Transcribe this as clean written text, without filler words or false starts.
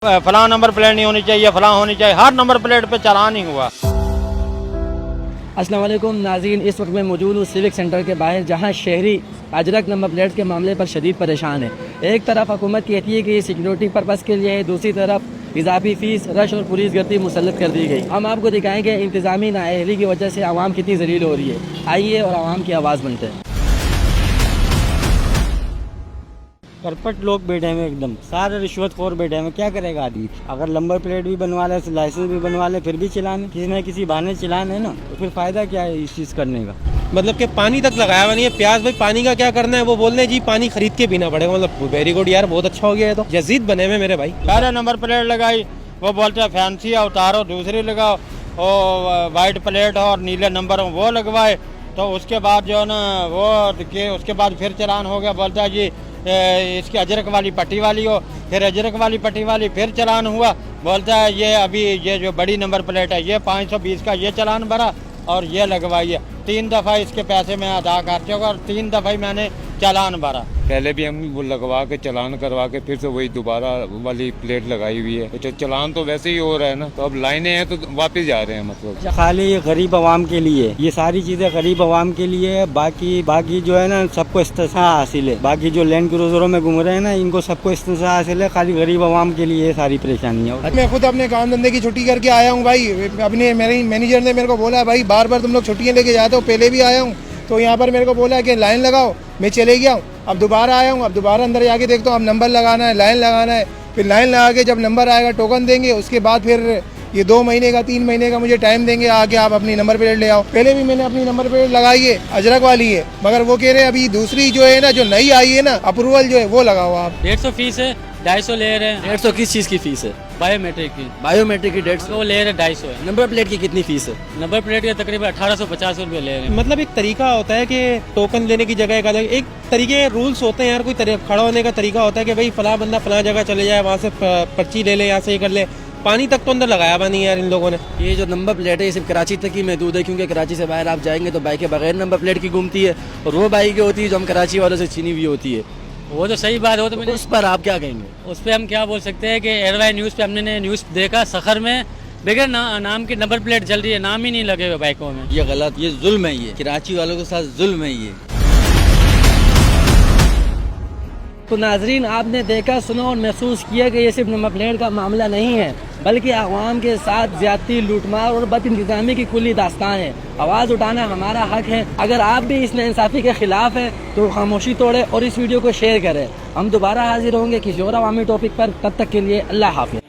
फलां number plate नहीं होनी चाहिए, फलां होनी चाहिए, हर नंबर प्लेट पे चालान ही हुआ। अस्सलाम वालेकुम नाज़रीन, इस वक्त मैं मौजूद हूँ सिविक सेंटर के बाहर, जहाँ शहरी अजरक नंबर प्लेट के मामले पर शदीद परेशान है। एक तरफ हुकूमत कहती है कि ये सिक्योरिटी पर्पज़ के लिए है, दूसरी तरफ इजाफी फ़ीस, रश और पुलिस गर्दी मुसल्लत कर दी गई। हम आपको दिखाएंगे इंतज़ामी नाअहली की वजह से आवाम कितनी ज़लील हो रही है। आइए और आवाम की आवाज़ बनते हैं। करपट लोग बैठे हैं एकदम, सारे रिश्वतखोर बैठे हैं। क्या करेगा आदमी? अगर नंबर प्लेट भी बनवा ले, लाइसेंस भी बनवा ले, फिर भी चलान किसी न किसी बहाने चलान है ना, तो फिर फायदा क्या है इस चीज़ करने का? मतलब कि पानी तक लगाया हुआ नहीं है। प्याज भाई पानी का क्या करना है, वो बोल रहे जी पानी खरीद के पीना पड़ेगा। मतलब वेरी गुड यार, बहुत अच्छा हो गया है। तो यजीद बने में मेरे भाई पहले नंबर प्लेट लगाई, वो बोलते हैं फैंसी है, उतारो दूसरी लगाओ, और वाइट प्लेट हो और नीले नंबर हो वो लगवाए। तो उसके बाद जो है ना वो उसके बाद फिर चलान हो गया, बोलता है जी इसकी अजरक वाली पट्टी वाली हो, फिर अजरक वाली पट्टी वाली, फिर चलान हुआ, बोलता है ये अभी ये जो बड़ी नंबर प्लेट है ये 520 का ये चलान भरा और ये लगवाइए। 3 दफ़ा इसके पैसे में अदा कर चुका और 3 दफ़ा मैंने चालान भरा। पहले भी हम वो लगवा के चालान करवा के फिर से वही दोबारा वाली प्लेट लगाई हुई है। तो चालान तो वैसे ही हो रहा है ना, तो अब लाइनें हैं तो वापस जा रहे हैं। मतलब खाली ये गरीब आवाम के लिए, ये सारी चीजें गरीब आवाम के लिए है। बाकी जो है ना सबको इस्तिस्ना हासिल है। बाकी जो लैंड क्रूजरों में घूम रहे हैं ना, इनको सबको इस्तिस्ना हासिल है। खाली गरीब आवाम के लिए ये सारी परेशानियाँ। मैं खुद अपने काम धंधे की छुट्टी करके आया हूँ भाई। अपने मेरे मैनेजर ने मेरे को बोला भाई बार बार तुम लोग छुट्टियाँ लेके जाते हो, पहले भी आया हूँ तो यहाँ पर मेरे को बोला कि लाइन लगाओ, मैं चले गया हूँ। अब दोबारा आया हूँ, अब दोबारा अंदर जाके देखता हूँ, अब नंबर लगाना है, लाइन लगाना है। फिर लाइन लगा के जब नंबर आएगा टोकन देंगे, उसके बाद फिर ये 2 महीने का 3 महीने का मुझे टाइम देंगे, आके आप अपनी नंबर प्लेट ले आओ। पहले भी मैंने अपनी नंबर प्लेट लगाई है, अजरक वाली है, मगर वो कह रहे हैं अभी दूसरी जो है ना, जो नई आई है ना, अप्रूवल जो है वो लगाओ आप। 150 फीस है, 250 ले रहे हैं। 150 किस चीज़ की फ़ीस है? बायोमेट्रिक की। बायोमेट्रिक की 150, वो ले रहे हैं 250 है। नंबर प्लेट की कितनी फ़ीस है? नंबर प्लेट के तकरीबन 1850 रुपये ले रहे हैं। मतलब एक तरीका होता है कि टोकन लेने की जगह एक अलग एक तरीके रूल्स होते हैं यार। कोई खड़ा होने का तरीका होता है कि भाई फला बंदा फला जगह चले जाए, वहाँ से पर्ची ले ले, यहाँ से ये कर ले। पानी तक तो अंदर लगाया हुआ नहीं यार इन लोगों ने। ये जो नंबर प्लेट है ये सिर्फ कराची तक ही महदूद है, क्योंकि कराची से बाहर आप जाएंगे तो बाइकें बगैर नंबर प्लेट की घूमती है, और वो बाइकें होती है जो हम कराची वालों से छीनी हुई होती है। वो तो सही बात हो, तो मैंने उस पर आप क्या कहेंगे? उस पर हम क्या बोल सकते हैं कि एयरवाई न्यूज़ पे हमने न्यूज़ देखा, सखर में बगैर नाम की नंबर प्लेट जल रही है, नाम ही नहीं लगे हुए बाइकों में। ये गलत, ये जुल्म है, ये कराची वालों के साथ जुल्म है ये। तो नाजरीन, आपने देखा, सुना और महसूस किया कि ये सिर्फ नंबर प्लेट का मामला नहीं है, बल्कि आवाम के साथ ज्यादती, लूटमार और बदइंतजामी की खुली दास्तान है। आवाज़ उठाना हमारा हक है। अगर आप भी इस नाइंसाफ़ी के खिलाफ है तो खामोशी तोड़े और इस वीडियो को शेयर करें। हम दोबारा हाजिर होंगे किसी और अवामी टॉपिक पर। तब तक के लिए अल्लाह हाफ़िज़।